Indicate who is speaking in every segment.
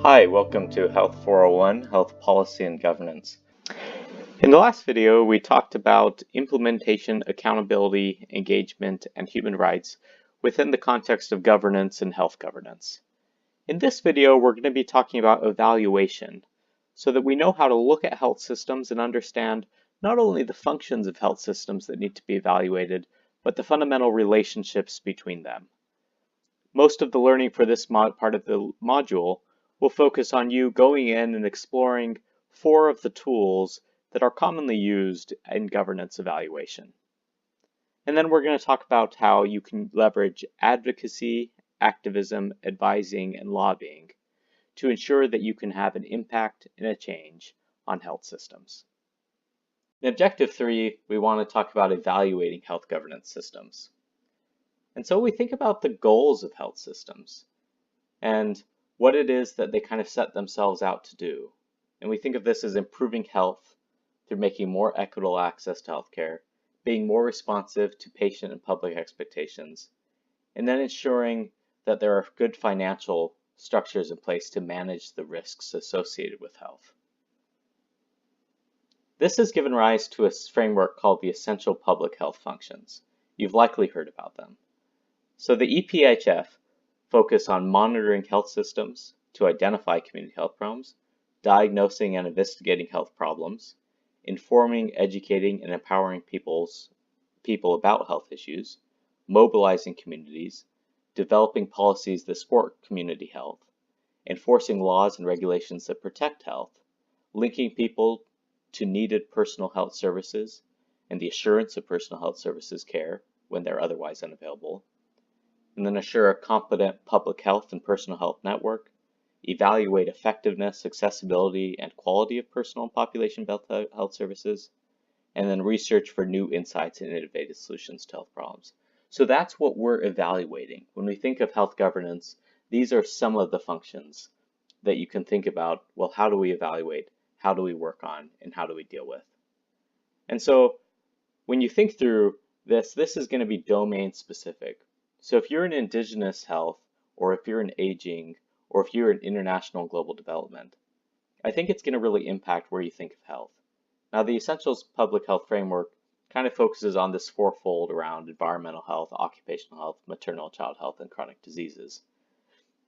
Speaker 1: Hi, welcome to Health 401, Health Policy and Governance. In the last video, we talked about implementation, accountability, engagement, and human rights within the context of governance and health governance. In this video, we're going to be talking about evaluation, so that we know how to look at health systems and understand not only the functions of health systems that need to be evaluated, but the fundamental relationships between them. Most of the learning for this part of the module will focus on you going in and exploring 4 of the tools that are commonly used in governance evaluation. And then we're going to talk about how you can leverage advocacy, activism, advising, and lobbying to ensure that you can have an impact and a change on health systems. In Objective 3, we want to talk about evaluating health governance systems. And so we think about the goals of health systems and what it is that they kind of set themselves out to do. And we think of this as improving health through making more equitable access to healthcare, being more responsive to patient and public expectations, and then ensuring that there are good financial structures in place to manage the risks associated with health. This has given rise to a framework called the Essential Public Health Functions. You've likely heard about them. So the EPHF focus on monitoring health systems to identify community health problems, diagnosing and investigating health problems, informing, educating, and empowering people about health issues, mobilizing communities, developing policies that support community health, enforcing laws and regulations that protect health, linking people to needed personal health services, and the assurance of personal health services care when they're otherwise unavailable, and then assure a competent public health and personal health network, evaluate effectiveness, accessibility, and quality of personal and population health services, and then research for new insights and innovative solutions to health problems. So that's what we're evaluating. When we think of health governance, these are some of the functions that you can think about. Well, how do we evaluate? How do we work on? And how do we deal with? And so when you think through this is going to be domain specific. So if you're in indigenous health, or if you're in aging, or if you're in international and global development, I think it's going to really impact where you think of health. Now, the Essentials Public Health Framework kind of focuses on this fourfold around environmental health, occupational health, maternal and child health, and chronic diseases.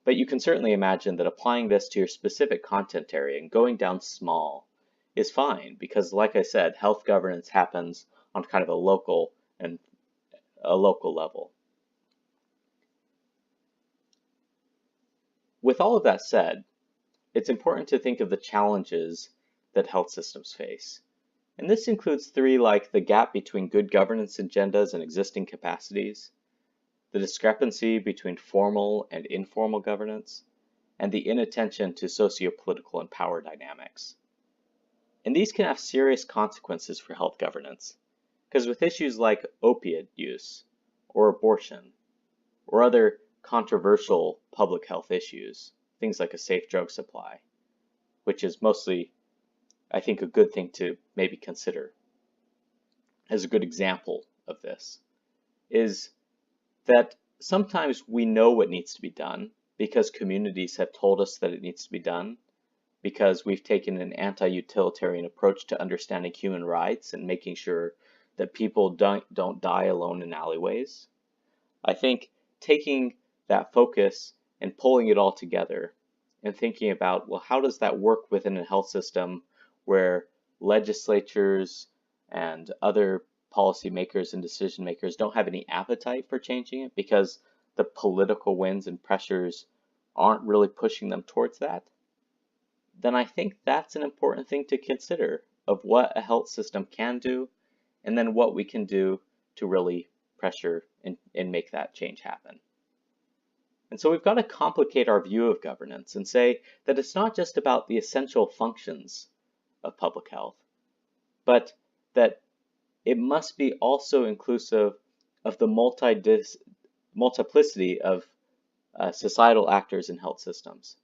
Speaker 1: But you can certainly imagine that applying this to your specific content area and going down small is fine, because like I said, health governance happens on kind of a local level. With all of that said, it's important to think of the challenges that health systems face. And this includes 3 like the gap between good governance agendas and existing capacities, the discrepancy between formal and informal governance, and the inattention to socio-political and power dynamics. And these can have serious consequences for health governance, because with issues like opiate use, or abortion, or other controversial public health issues, things like a safe drug supply, which is mostly, I think, a good thing to maybe consider as a good example of this, is that sometimes we know what needs to be done because communities have told us that it needs to be done, because we've taken an anti-utilitarian approach to understanding human rights and making sure that people don't die alone in alleyways. I think taking that focus and pulling it all together and thinking about, well, how does that work within a health system where legislatures and other policymakers and decision makers don't have any appetite for changing it because the political winds and pressures aren't really pushing them towards that, then I think that's an important thing to consider of what a health system can do, and then what we can do to really pressure and make that change happen. And so we've got to complicate our view of governance and say that it's not just about the essential functions of public health, but that it must be also inclusive of the multiplicity of societal actors in health systems.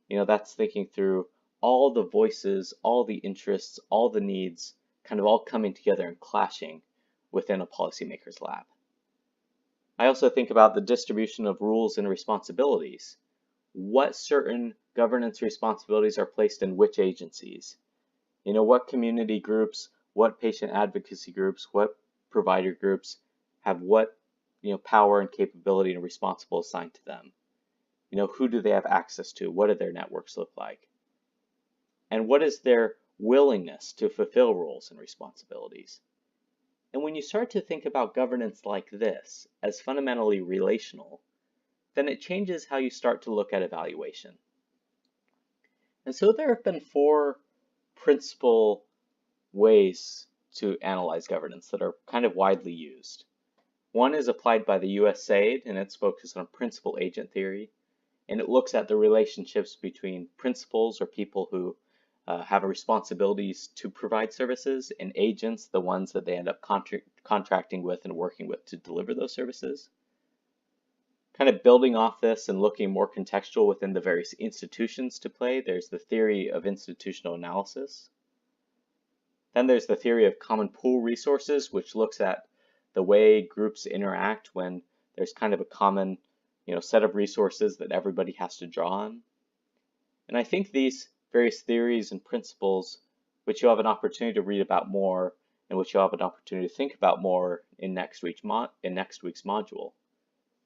Speaker 1: That's thinking through all the voices, all the interests, all the needs, kind of all coming together and clashing within a policymaker's lab. I also think about the distribution of rules and responsibilities. What certain governance responsibilities are placed in which agencies. What community groups, what patient advocacy groups, what provider groups have what, power and capability and responsible assigned to them. Who do they have access to? What do their networks look like? And what is their willingness to fulfill roles and responsibilities? And when you start to think about governance like this as fundamentally relational, then it changes how you start to look at evaluation. And so there have been 4 principal ways to analyze governance that are kind of widely used. One is applied by the USAID, and it's focused on principal agent theory, and it looks at the relationships between principals or people who have responsibilities to provide services and agents, the ones that they end up contracting with and working with to deliver those services. Kind of building off this and looking more contextual within the various institutions to play, there's the theory of institutional analysis. Then there's the theory of common pool resources, which looks at the way groups interact when there's kind of a common set of resources that everybody has to draw on. And I think these various theories and principles, which you'll have an opportunity to read about more and which you'll have an opportunity to think about more in next week's module,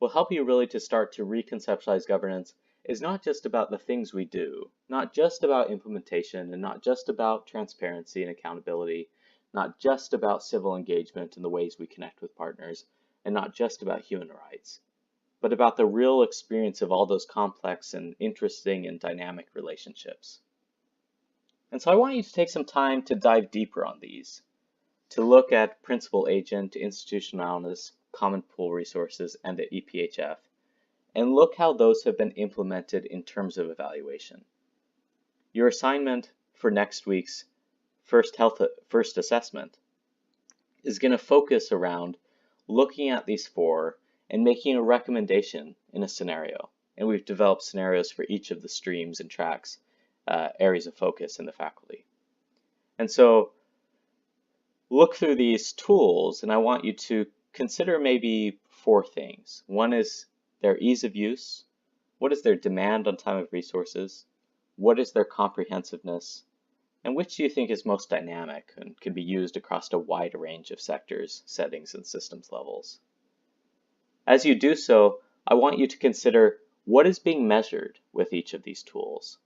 Speaker 1: will help you really to start to reconceptualize governance is not just about the things we do, not just about implementation, and not just about transparency and accountability, not just about civil engagement and the ways we connect with partners, and not just about human rights, but about the real experience of all those complex and interesting and dynamic relationships. And so I want you to take some time to dive deeper on these, to look at principal agent, institutionalness, common pool resources, and the EPHF, and look how those have been implemented in terms of evaluation. Your assignment for next week's first assessment is going to focus around looking at these 4 and making a recommendation in a scenario. And we've developed scenarios for each of the streams and tracks, areas of focus in the faculty. And so look through these tools, and I want you to consider maybe 4 things. One is their ease of use. What is their demand on time of resources? What is their comprehensiveness? And which do you think is most dynamic and can be used across a wide range of sectors, settings, and systems levels? As you do so, I want you to consider what is being measured with each of these tools.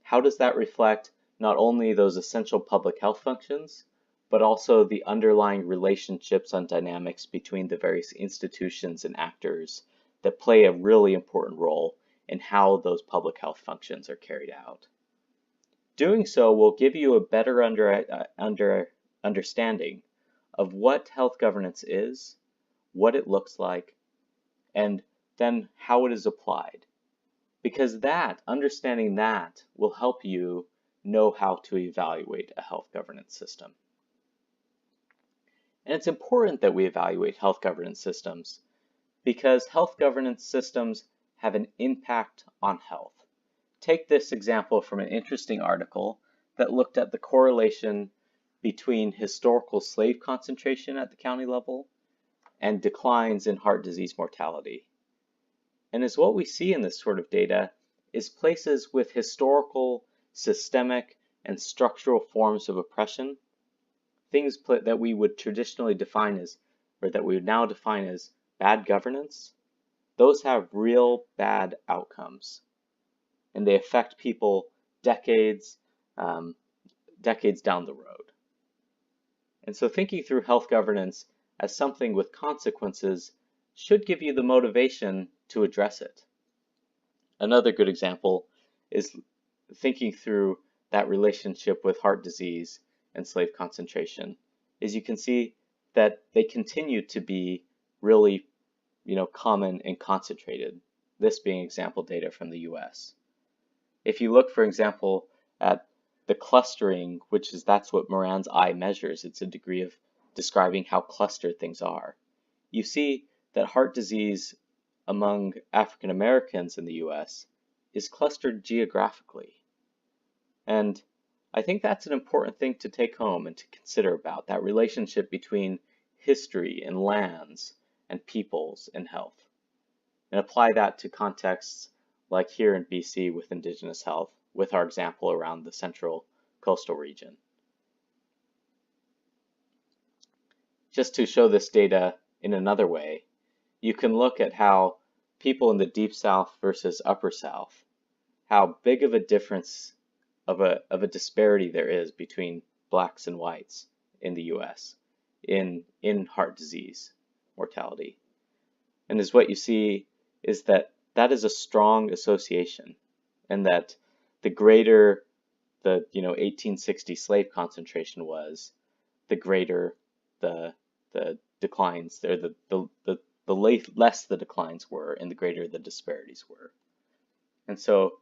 Speaker 1: How does that reflect not only those essential public health functions, but also the underlying relationships and dynamics between the various institutions and actors that play a really important role in how those public health functions are carried out. Doing so will give you a better understanding of what health governance is, what it looks like, and then how it is applied. Because understanding that will help you know how to evaluate a health governance system. And it's important that we evaluate health governance systems because health governance systems have an impact on health. Take this example from an interesting article that looked at the correlation between historical slave concentration at the county level and declines in heart disease mortality. And as what we see in this sort of data is places with historical, systemic, and structural forms of oppression, things that we would traditionally define as, or that we would now define as bad governance, those have real bad outcomes. And they affect people decades down the road. And so thinking through health governance as something with consequences should give you the motivation to address it. Another good example is thinking through that relationship with heart disease and slave concentration. As you can see that they continue to be really, common and concentrated, this being example data from the US. If you look, for example, at the clustering, that's what Moran's I measures, it's a degree of describing how clustered things are. You see that heart disease among African Americans in the US is clustered geographically. And I think that's an important thing to take home and to consider about that relationship between history and lands and peoples and health. And apply that to contexts like here in BC with Indigenous health, with our example around the central coastal region. Just to show this data in another way, you can look at how people in the Deep South versus Upper South, how big of a difference of a disparity there is between blacks and whites in the US in heart disease mortality. And as what you see is that that is a strong association, and that the greater the 1860 slave concentration was, the greater the declines there, less the declines were, and the greater the disparities were. And so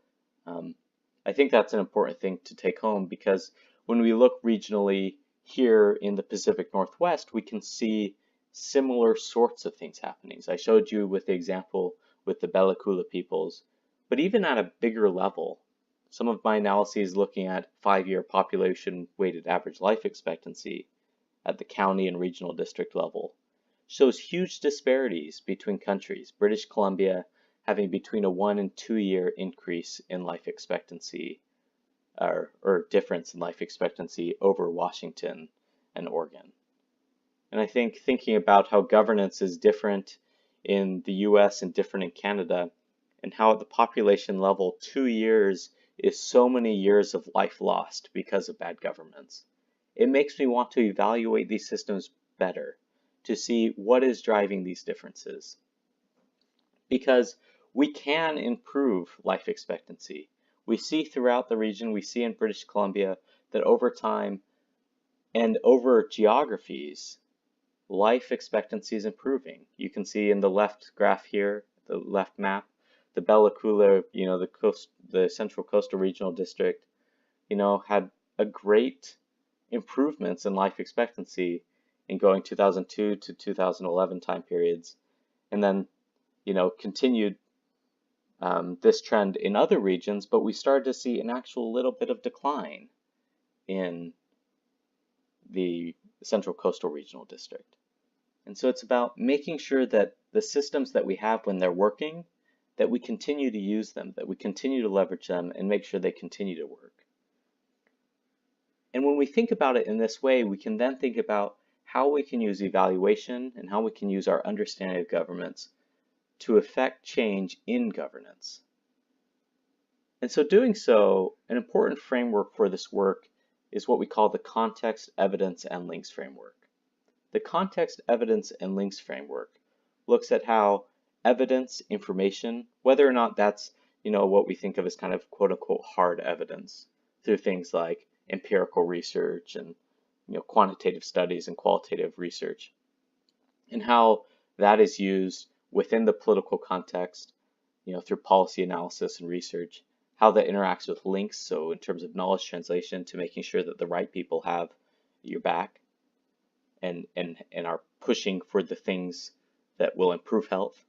Speaker 1: I think that's an important thing to take home, because when we look regionally here in the Pacific Northwest, we can see similar sorts of things happening. So I showed you with the example with the Bella Coola peoples, but even at a bigger level, some of my analyses looking at 5-year population weighted average life expectancy at the county and regional district level shows huge disparities between countries. British Columbia having between a 1 and 2 year increase in life expectancy, or difference in life expectancy over Washington and Oregon. And I think thinking about how governance is different in the US and different in Canada, and how at the population level 2 years is so many years of life lost because of bad governance, it makes me want to evaluate these systems better to see what is driving these differences. Because we can improve life expectancy. We see throughout the region, we see in British Columbia, that over time and over geographies, life expectancy is improving. You can see in the left graph here, the left map, the Bella Coola, the Central Coastal Regional District, had a great improvements in life expectancy in going 2002 to 2011 time periods, and then continued this trend in other regions, but we started to see an actual little bit of decline in the Central Coastal Regional District. And so it's about making sure that the systems that we have, when they're working, that we continue to use them, that we continue to leverage them and make sure they continue to work. And when we think about it in this way, we can then think about how we can use evaluation and how we can use our understanding of governments to affect change in governance. And so doing so, an important framework for this work is what we call the context, evidence, and links framework. The context, evidence, and links framework looks at how evidence, information, whether or not that's what we think of as kind of quote-unquote hard evidence through things like empirical research and quantitative studies and qualitative research, and how that is used within the political context, through policy analysis and research, how that interacts with links, so in terms of knowledge translation to making sure that the right people have your back and are pushing for the things that will improve health.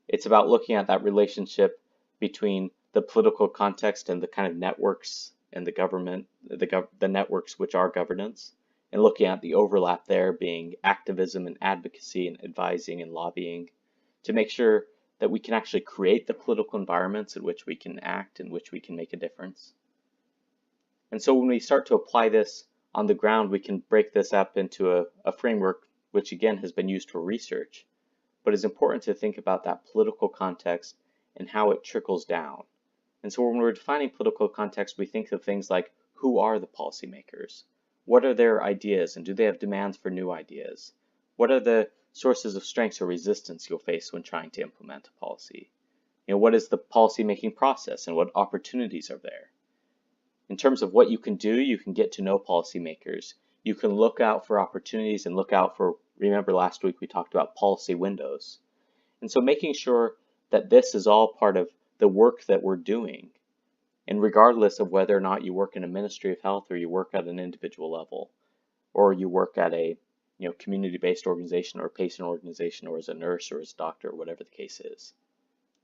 Speaker 1: It's about looking at that relationship between the political context and the kind of networks and the government, the networks which are governance, and looking at the overlap there being activism and advocacy and advising and lobbying, to make sure that we can actually create the political environments in which we can act, in which we can make a difference. And so when we start to apply this on the ground, we can break this up into a framework which again has been used for research, but it's important to think about that political context and how it trickles down. And so when we're defining political context, we think of things like, who are the policymakers? What are their ideas, and do they have demands for new ideas? What are the sources of strength or resistance you'll face when trying to implement a policy? What is the policy-making process, and what opportunities are there? In terms of what you can do, you can get to know policymakers. You can look out for opportunities and look out for, remember last week we talked about policy windows. And so making sure that this is all part of the work that we're doing, and regardless of whether or not you work in a Ministry of Health, or you work at an individual level, or you work at a community-based organization or a patient organization, or as a nurse or as a doctor, or whatever the case is.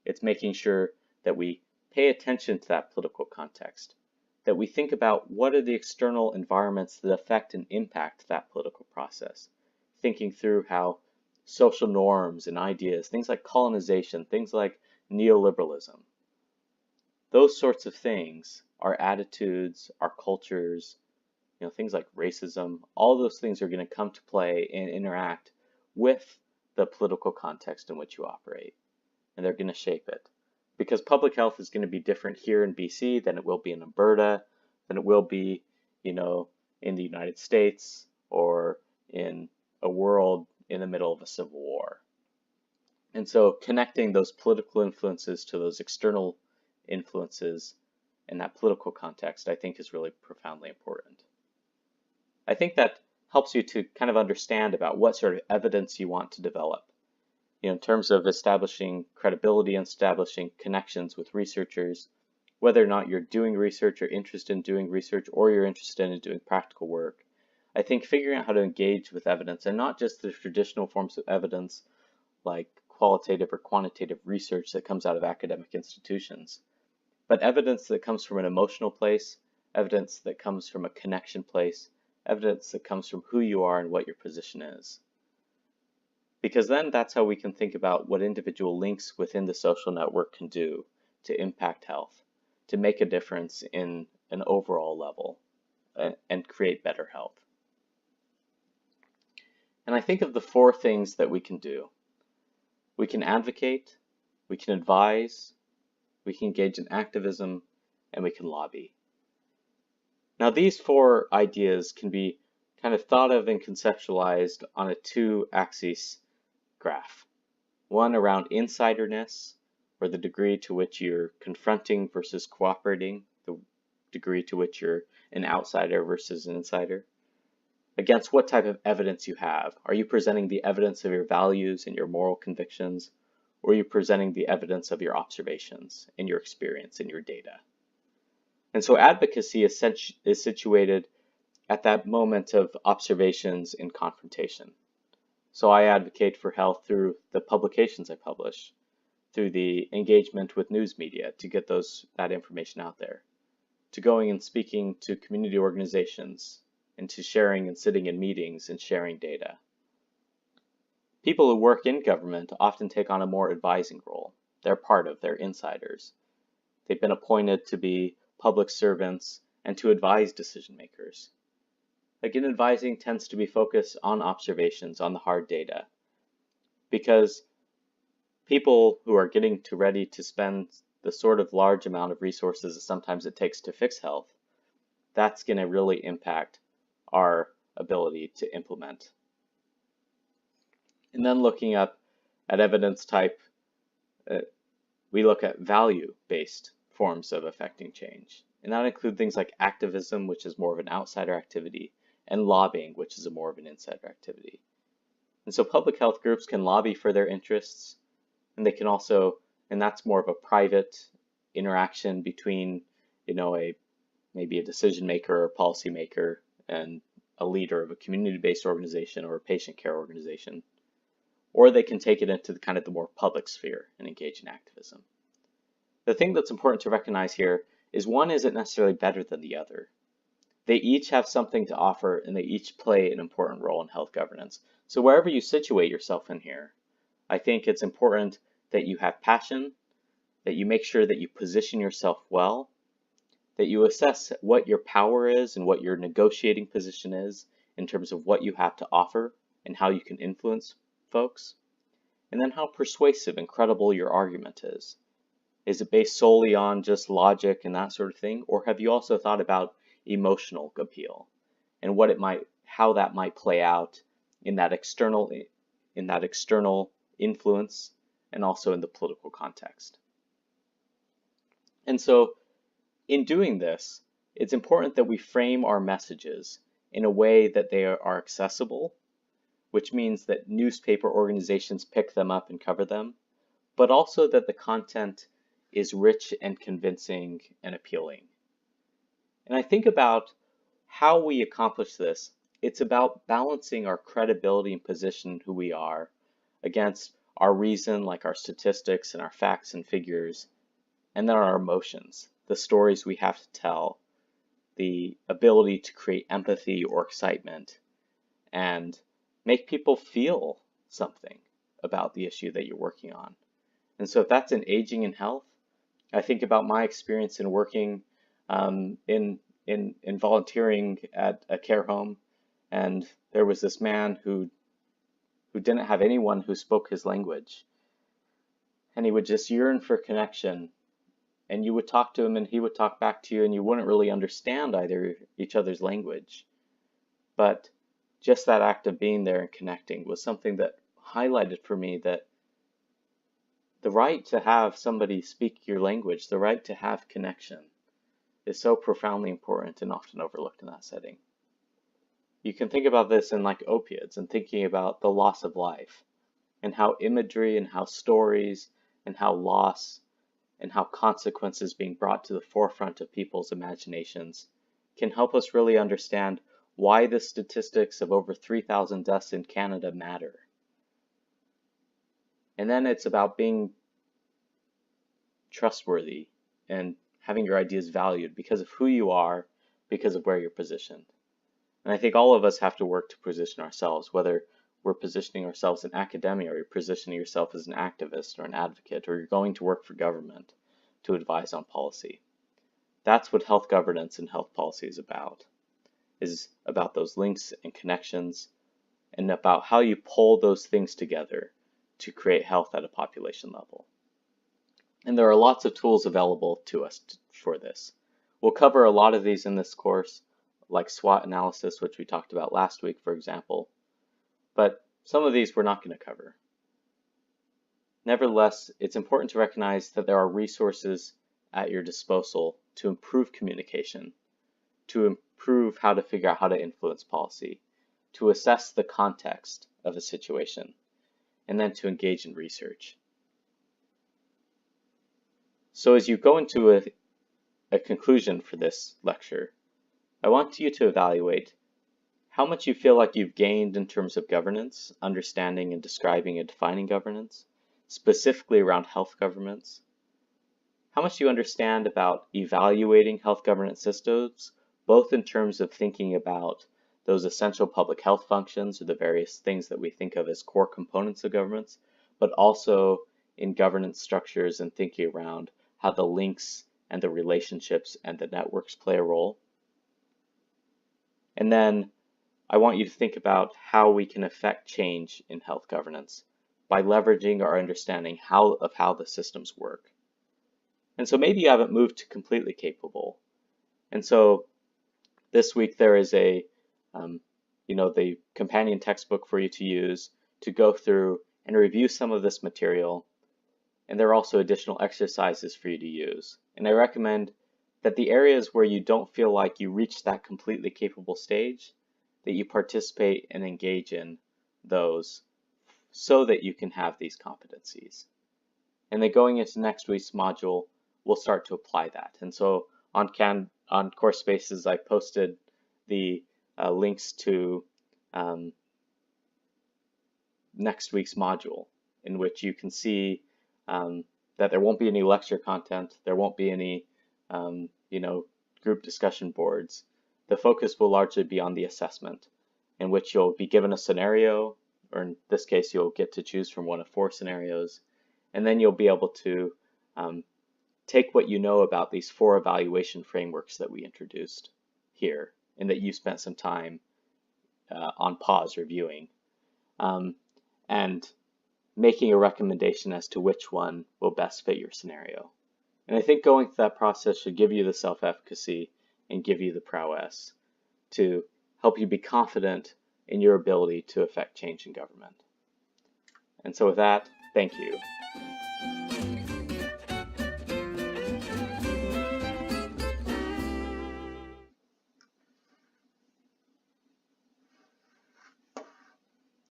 Speaker 1: It's making sure that we pay attention to that political context, that we think about what are the external environments that affect and impact that political process, thinking through how social norms and ideas, things like colonization, things like neoliberalism, those sorts of things, our attitudes, our cultures, things like racism, all those things are going to come to play and interact with the political context in which you operate, and they're going to shape it. Because public health is going to be different here in BC than it will be in Alberta, than it will be, in the United States or in a world in the middle of a civil war. And so connecting those political influences to those external influences in that political context, I think is really profoundly important. I think that helps you to kind of understand about what sort of evidence you want to develop, in terms of establishing credibility and establishing connections with researchers, whether or not you're doing research or interested in doing research, or you're interested in doing practical work. I think figuring out how to engage with evidence, and not just the traditional forms of evidence like qualitative or quantitative research that comes out of academic institutions, but evidence that comes from an emotional place, evidence that comes from a connection place, evidence that comes from who you are and what your position is. Because then that's how we can think about what individual links within the social network can do to impact health, to make a difference in an overall level, and create better health. And I think of the 4 things that we can do. We can advocate, we can advise, we can engage in activism, and we can lobby. Now, these 4 ideas can be kind of thought of and conceptualized on a 2-axis graph. One around insiderness, or the degree to which you're confronting versus cooperating, the degree to which you're an outsider versus an insider, against what type of evidence you have. Are you presenting the evidence of your values and your moral convictions, or are you presenting the evidence of your observations and your experience and your data? And so advocacy is situated at that moment of observations and confrontation. So I advocate for health through the publications I publish, through the engagement with news media to get that information out there, to going and speaking to community organizations, and to sharing and sitting in meetings and sharing data. People who work in government often take on a more advising role. They're insiders. They've been appointed to be public servants and to advise decision makers. Again, advising tends to be focused on observations, on the hard data, because people who are getting ready to spend the sort of large amount of resources that sometimes it takes to fix health, that's going to really impact our ability to implement. And then looking up at evidence type, we look at value-based forms of affecting change. And that include things like activism, which is more of an outsider activity, and lobbying, which is more of an insider activity. And so public health groups can lobby for their interests, and they can also, and that's more of a private interaction between, maybe a decision maker or policy maker and a leader of a community-based organization or a patient care organization. Or they can take it into the more public sphere and engage in activism. The thing that's important to recognize here is one isn't necessarily better than the other. They each have something to offer, and they each play an important role in health governance. So wherever you situate yourself in here, I think it's important that you have passion, that you make sure that you position yourself well, that you assess what your power is and what your negotiating position is in terms of what you have to offer and how you can influence folks, and then how persuasive and credible your argument is. Is it based solely on just logic and that sort of thing, or have you also thought about emotional appeal and how that might play out in that external influence and also in the political context? And so in doing this, it's important that we frame our messages in a way that they are accessible, which means that newspaper organizations pick them up and cover them, but also that the content is rich and convincing and appealing. And I think about how we accomplish this. It's about balancing our credibility and position, who we are, against our reason, like our statistics and our facts and figures, and then our emotions, the stories we have to tell, the ability to create empathy or excitement, and make people feel something about the issue that you're working on. And so if that's in aging and health, I think about my experience in working in volunteering at a care home, and there was this man who didn't have anyone who spoke his language, and he would just yearn for connection. And you would talk to him, and he would talk back to you, and you wouldn't really understand either each other's language. But just that act of being there and connecting was something that highlighted for me that the right to have somebody speak your language, the right to have connection, is so profoundly important and often overlooked in that setting. You can think about this in like opiates and thinking about the loss of life and how imagery and how stories and how loss and how consequences being brought to the forefront of people's imaginations can help us really understand why the statistics of over 3,000 deaths in Canada matter. And then it's about being trustworthy and having your ideas valued because of who you are, because of where you're positioned. And I think all of us have to work to position ourselves, whether we're positioning ourselves in academia or you're positioning yourself as an activist or an advocate, or you're going to work for government to advise on policy. That's what health governance and health policy is about those links and connections and about how you pull those things together to create health at a population level. And there are lots of tools available to us for this. We'll cover a lot of these in this course, like SWOT analysis, which we talked about last week, for example. But some of these we're not going to cover. Nevertheless, it's important to recognize that there are resources at your disposal to improve communication, to improve how to figure out how to influence policy, to assess the context of a situation, and then to engage in research. So as you go into a conclusion for this lecture, I want you to evaluate how much you feel like you've gained in terms of governance, understanding and describing and defining governance, specifically around health governance. How much you understand about evaluating health governance systems, both in terms of thinking about those essential public health functions or the various things that we think of as core components of governments, but also in governance structures and thinking around how the links and the relationships and the networks play a role. And then I want you to think about how we can affect change in health governance by leveraging our understanding of how the systems work. And so maybe you haven't moved to completely capable. And so this week there is the companion textbook for you to use to go through and review some of this material. And there are also additional exercises for you to use. And I recommend that the areas where you don't feel like you reach that completely capable stage, that you participate and engage in those so that you can have these competencies. And then going into next week's module, we'll start to apply that. And so on Course Spaces, I posted the links to next week's module, in which you can see that there won't be any lecture content, there won't be any group discussion boards. The focus will largely be on the assessment, in which you'll be given a scenario, or in this case, you'll get to choose from one of 4 scenarios, and then you'll be able to take what you know about these 4 evaluation frameworks that we introduced here, and that you spent some time on pause reviewing, and making a recommendation as to which one will best fit your scenario. And I think going through that process should give you the self-efficacy and give you the prowess to help you be confident in your ability to affect change in government. And so with that, thank you.